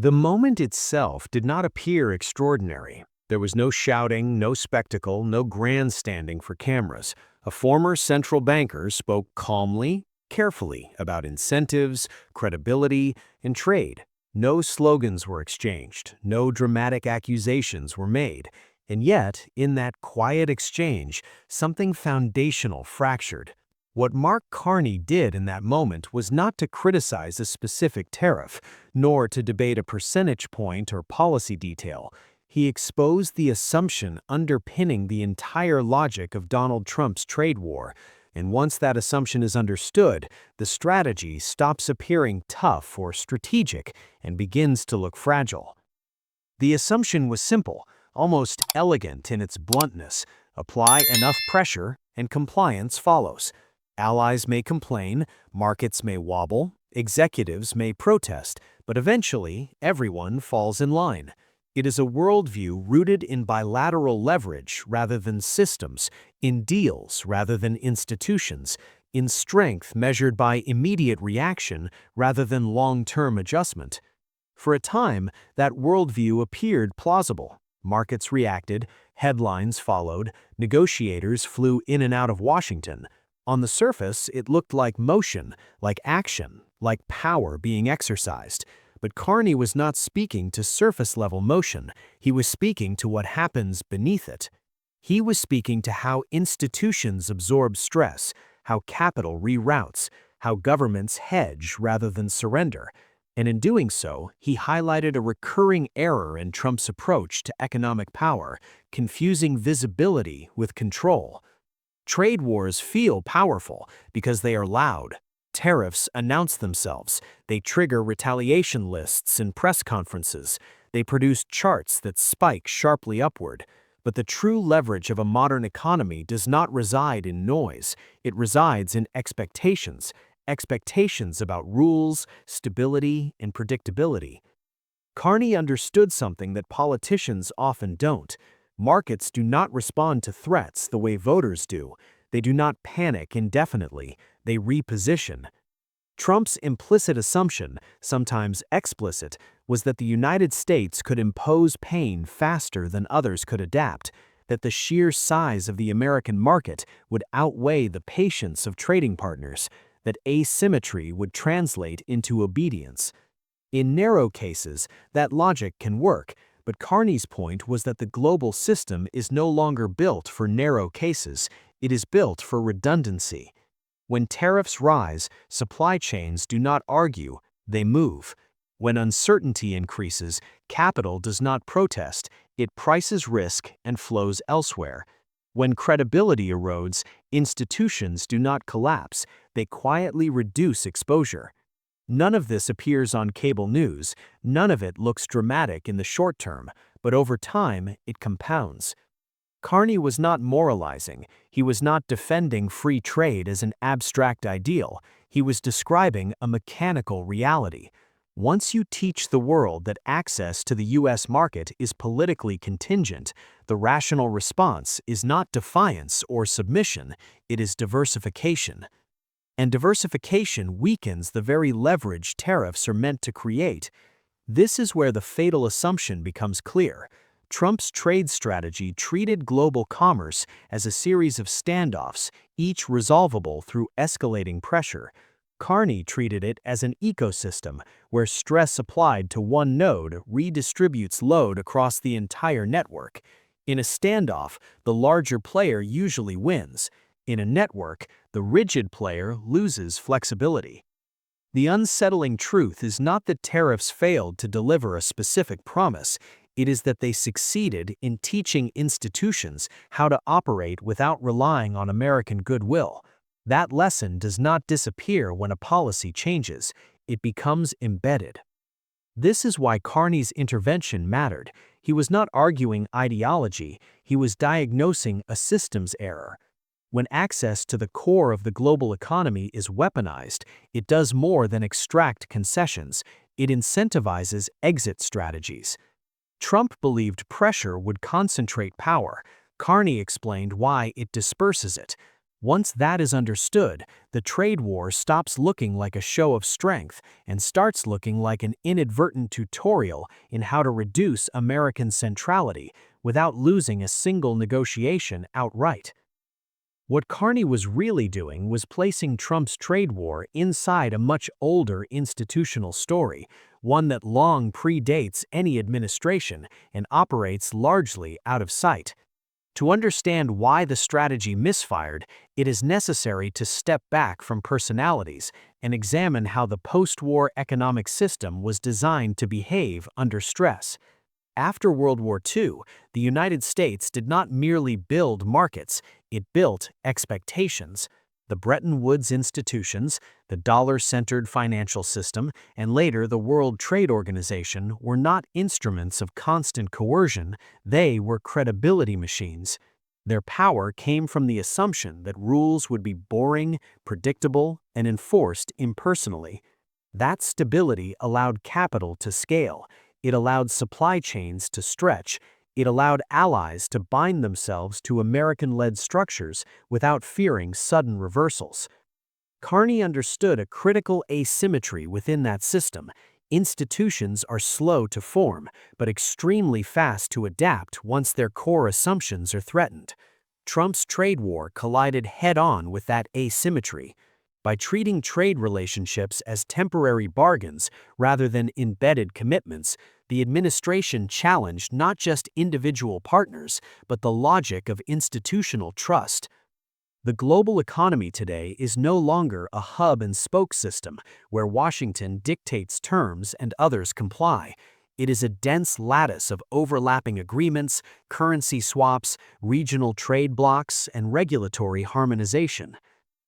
The moment itself did not appear extraordinary. There was no shouting, no spectacle, no grandstanding for cameras. A former central banker spoke calmly, carefully about incentives, credibility, and trade. No slogans were exchanged, no dramatic accusations were made. And yet, in that quiet exchange, something foundational fractured. What Mark Carney did in that moment was not to criticize a specific tariff, nor to debate a percentage point or policy detail. He exposed the assumption underpinning the entire logic of Donald Trump's trade war. And once that assumption is understood, the strategy stops appearing tough or strategic and begins to look fragile. The assumption was simple, almost elegant in its bluntness. Apply enough pressure, and compliance follows. Allies may complain, markets may wobble, executives may protest, but eventually everyone falls in line. It is a worldview rooted in bilateral leverage rather than systems, in deals rather than institutions, in strength measured by immediate reaction rather than long-term adjustment. For a time, that worldview appeared plausible. Markets reacted, headlines followed, negotiators flew in and out of Washington. On the surface, it looked like motion, like action, like power being exercised. But Carney was not speaking to surface-level motion. He was speaking to what happens beneath it. He was speaking to how institutions absorb stress, how capital reroutes, how governments hedge rather than surrender. And in doing so, he highlighted a recurring error in Trump's approach to economic power, confusing visibility with control. Trade wars feel powerful because they are loud. Tariffs announce themselves. They trigger retaliation lists and press conferences. They produce charts that spike sharply upward. But the true leverage of a modern economy does not reside in noise. It resides in expectations. Expectations about rules, stability, and predictability. Carney understood something that politicians often don't. Markets do not respond to threats the way voters do. They do not panic indefinitely. They reposition. Trump's implicit assumption, sometimes explicit, was that the United States could impose pain faster than others could adapt, that the sheer size of the American market would outweigh the patience of trading partners, that asymmetry would translate into obedience. In narrow cases, that logic can work, but Carney's point was that the global system is no longer built for narrow cases, it is built for redundancy. When tariffs rise, supply chains do not argue, they move. When uncertainty increases, capital does not protest, it prices risk and flows elsewhere. When credibility erodes, institutions do not collapse, they quietly reduce exposure. None of this appears on cable news, none of it looks dramatic in the short term, but over time it compounds. Carney was not moralizing, he was not defending free trade as an abstract ideal, he was describing a mechanical reality. Once you teach the world that access to the U.S. market is politically contingent, the rational response is not defiance or submission, it is diversification. And diversification weakens the very leverage tariffs are meant to create. This is where the fatal assumption becomes clear. Trump's trade strategy treated global commerce as a series of standoffs, each resolvable through escalating pressure. Carney treated it as an ecosystem where stress applied to one node redistributes load across the entire network. In a standoff, the larger player usually wins. In a network, the rigid player loses flexibility. The unsettling truth is not that tariffs failed to deliver a specific promise, it is that they succeeded in teaching institutions how to operate without relying on American goodwill. That lesson does not disappear when a policy changes, it becomes embedded. This is why Carney's intervention mattered. He was not arguing ideology, he was diagnosing a systems error. When access to the core of the global economy is weaponized, it does more than extract concessions, it incentivizes exit strategies. Trump believed pressure would concentrate power. Carney explained why it disperses it. Once that is understood, the trade war stops looking like a show of strength and starts looking like an inadvertent tutorial in how to reduce American centrality without losing a single negotiation outright. What Carney was really doing was placing Trump's trade war inside a much older institutional story, one that long predates any administration and operates largely out of sight. To understand why the strategy misfired, it is necessary to step back from personalities and examine how the post-war economic system was designed to behave under stress. After World War II, the United States did not merely build markets, it built expectations. The Bretton Woods institutions, the dollar-centered financial system, and later the World Trade Organization were not instruments of constant coercion, they were credibility machines. Their power came from the assumption that rules would be boring, predictable, and enforced impersonally. That stability allowed capital to scale. It allowed supply chains to stretch. It allowed allies to bind themselves to American-led structures without fearing sudden reversals. Carney understood a critical asymmetry within that system. Institutions are slow to form, but extremely fast to adapt once their core assumptions are threatened. Trump's trade war collided head-on with that asymmetry. By treating trade relationships as temporary bargains rather than embedded commitments, the administration challenged not just individual partners, but the logic of institutional trust. The global economy today is no longer a hub-and-spoke system where Washington dictates terms and others comply. It is a dense lattice of overlapping agreements, currency swaps, regional trade blocs, and regulatory harmonization.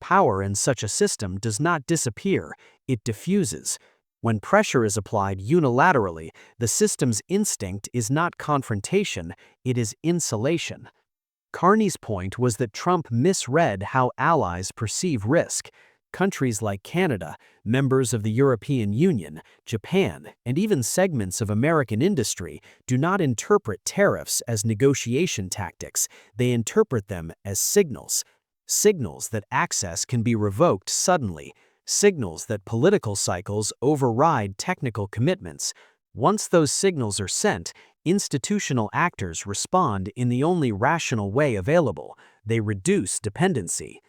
Power in such a system does not disappear, it diffuses. When pressure is applied unilaterally, the system's instinct is not confrontation, it is insulation. Carney's point was that Trump misread how allies perceive risk. Countries like Canada, members of the European Union, Japan, and even segments of American industry do not interpret tariffs as negotiation tactics, they interpret them as signals. Signals that access can be revoked suddenly, signals that political cycles override technical commitments. Once those signals are sent, institutional actors respond in the only rational way available. They reduce dependency.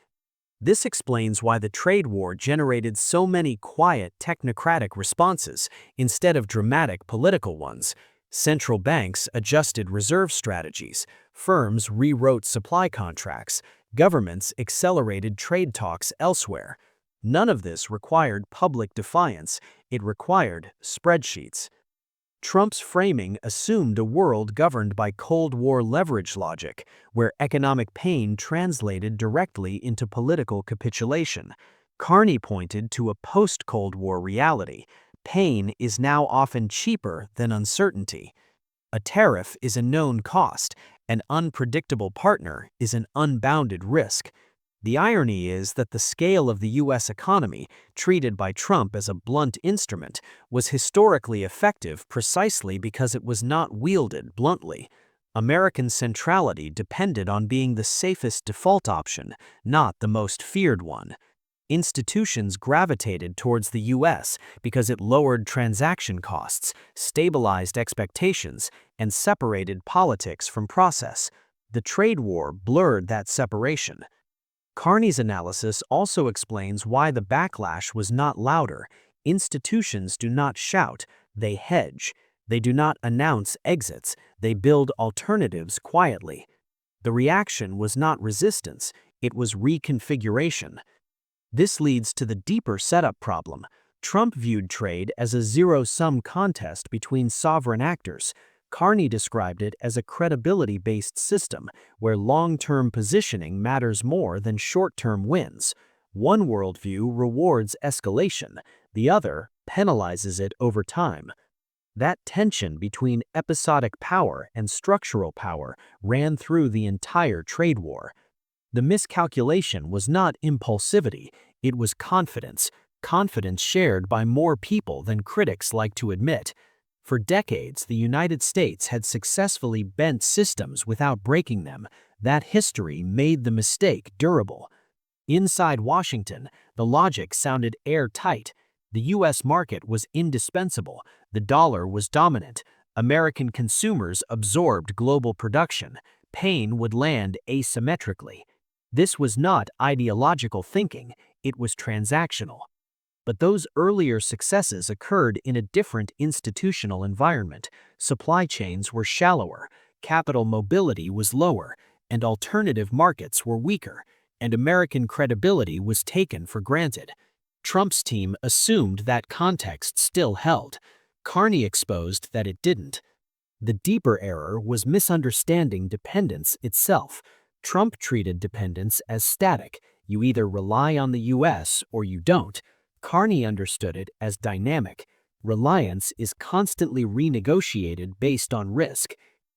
This explains why the trade war generated so many quiet technocratic responses instead of dramatic political ones. Central banks adjusted reserve strategies, firms rewrote supply contracts, governments accelerated trade talks elsewhere. None of this required public defiance, it required spreadsheets. Trump's framing assumed a world governed by Cold War leverage logic, where economic pain translated directly into political capitulation. Carney pointed to a post-Cold War reality. Pain is now often cheaper than uncertainty. A tariff is a known cost. An unpredictable partner is an unbounded risk. The irony is that the scale of the U.S. economy, treated by Trump as a blunt instrument, was historically effective precisely because it was not wielded bluntly. American centrality depended on being the safest default option, not the most feared one. Institutions gravitated towards the U.S. because it lowered transaction costs, stabilized expectations, and separated politics from process. The trade war blurred that separation. Carney's analysis also explains why the backlash was not louder. Institutions do not shout, they hedge. They do not announce exits, they build alternatives quietly. The reaction was not resistance, it was reconfiguration. This leads to the deeper setup problem. Trump viewed trade as a zero-sum contest between sovereign actors. Carney described it as a credibility-based system where long-term positioning matters more than short-term wins. One worldview rewards escalation, the other penalizes it over time. That tension between episodic power and structural power ran through the entire trade war. The miscalculation was not impulsivity, it was confidence, confidence shared by more people than critics like to admit. For decades, the United States had successfully bent systems without breaking them. That history made the mistake durable. Inside Washington, the logic sounded airtight. The U.S. market was indispensable, the dollar was dominant, American consumers absorbed global production, pain would land asymmetrically. This was not ideological thinking, it was transactional. But those earlier successes occurred in a different institutional environment. Supply chains were shallower, capital mobility was lower, and alternative markets were weaker, and American credibility was taken for granted. Trump's team assumed that context still held. Carney exposed that it didn't. The deeper error was misunderstanding dependence itself. Trump treated dependence as static. You either rely on the U.S. or you don't. Carney understood it as dynamic. Reliance is constantly renegotiated based on risk.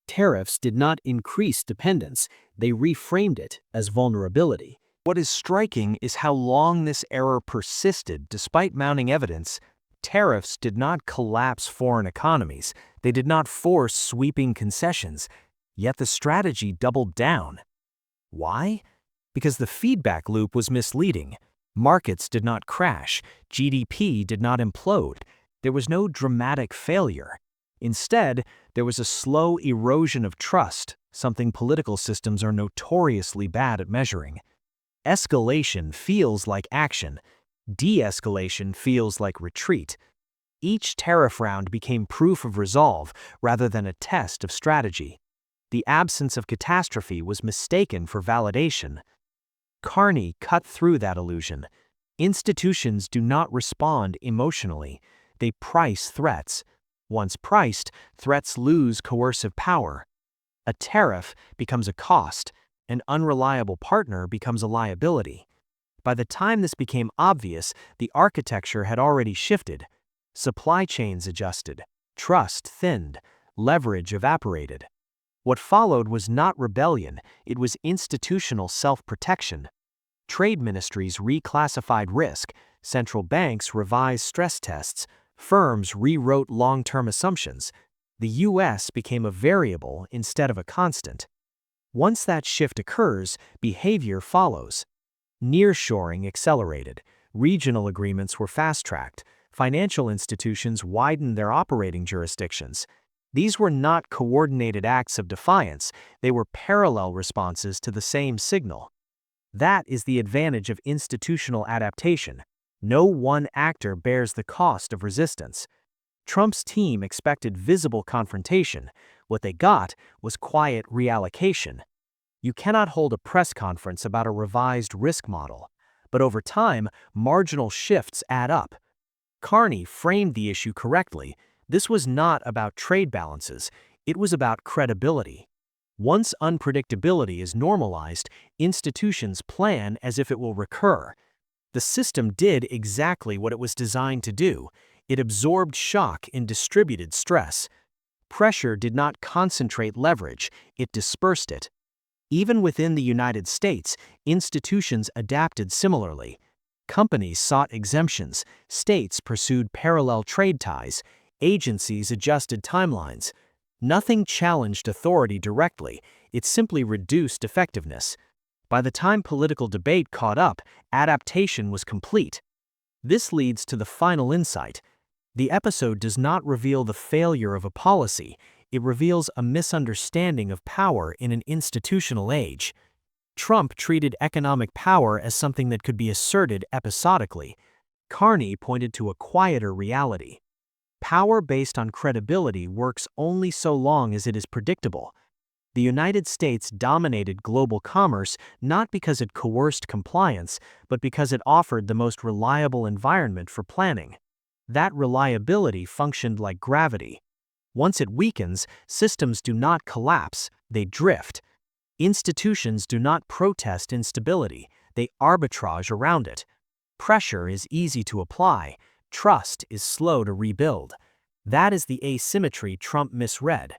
Tariffs did not increase dependence, they reframed it as vulnerability. What is striking is how long this error persisted despite mounting evidence. Tariffs did not collapse foreign economies, they did not force sweeping concessions, yet the strategy doubled down. Why? Because the feedback loop was misleading. Markets did not crash, GDP did not implode, there was no dramatic failure. Instead, there was a slow erosion of trust, something political systems are notoriously bad at measuring. Escalation feels like action. De-escalation feels like retreat. Each tariff round became proof of resolve rather than a test of strategy. The absence of catastrophe was mistaken for validation. Carney cut through that illusion. Institutions do not respond emotionally. They price threats. Once priced, threats lose coercive power. A tariff becomes a cost. An unreliable partner becomes a liability. By the time this became obvious, the architecture had already shifted. Supply chains adjusted, trust thinned, leverage evaporated. What followed was not rebellion, it was institutional self-protection. Trade ministries reclassified risk, central banks revised stress tests, firms rewrote long-term assumptions. The U.S. became a variable instead of a constant. Once that shift occurs, behavior follows. Nearshoring accelerated, regional agreements were fast-tracked, financial institutions widened their operating jurisdictions. These were not coordinated acts of defiance, they were parallel responses to the same signal. That is the advantage of institutional adaptation. No one actor bears the cost of resistance. Trump's team expected visible confrontation. What they got was quiet reallocation. You cannot hold a press conference about a revised risk model, but over time, marginal shifts add up. Carney framed the issue correctly. This was not about trade balances, it was about credibility. Once unpredictability is normalized, institutions plan as if it will recur. The system did exactly what it was designed to do. It absorbed shock in distributed stress. Pressure did not concentrate leverage, it dispersed it. Even within the United States, institutions adapted similarly. Companies sought exemptions, states pursued parallel trade ties, agencies adjusted timelines. Nothing challenged authority directly, it simply reduced effectiveness. By the time political debate caught up, adaptation was complete. This leads to the final insight. The episode does not reveal the failure of a policy, it reveals a misunderstanding of power in an institutional age. Trump treated economic power as something that could be asserted episodically. Carney pointed to a quieter reality. Power based on credibility works only so long as it is predictable. The United States dominated global commerce not because it coerced compliance, but because it offered the most reliable environment for planning. That reliability functioned like gravity. Once it weakens, systems do not collapse, they drift. Institutions do not protest instability, they arbitrage around it. Pressure is easy to apply, trust is slow to rebuild. That is the asymmetry Trump misread.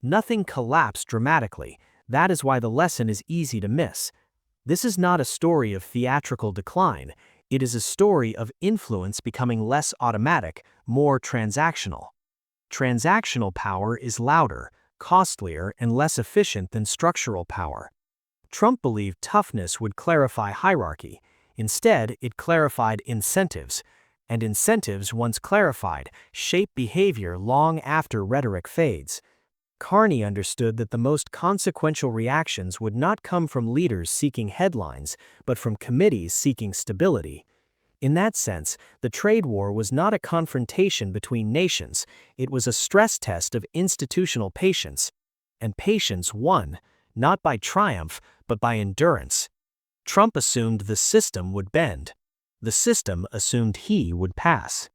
Nothing collapsed dramatically, that is why the lesson is easy to miss. This is not a story of theatrical decline, it is a story of influence becoming less automatic, more transactional. Transactional power is louder, costlier, and less efficient than structural power. Trump believed toughness would clarify hierarchy. Instead, it clarified incentives. And incentives, once clarified, shape behavior long after rhetoric fades. Carney understood that the most consequential reactions would not come from leaders seeking headlines, but from committees seeking stability. In that sense, the trade war was not a confrontation between nations, it was a stress test of institutional patience. And patience won, not by triumph, but by endurance. Trump assumed the system would bend. The system assumed he would pass.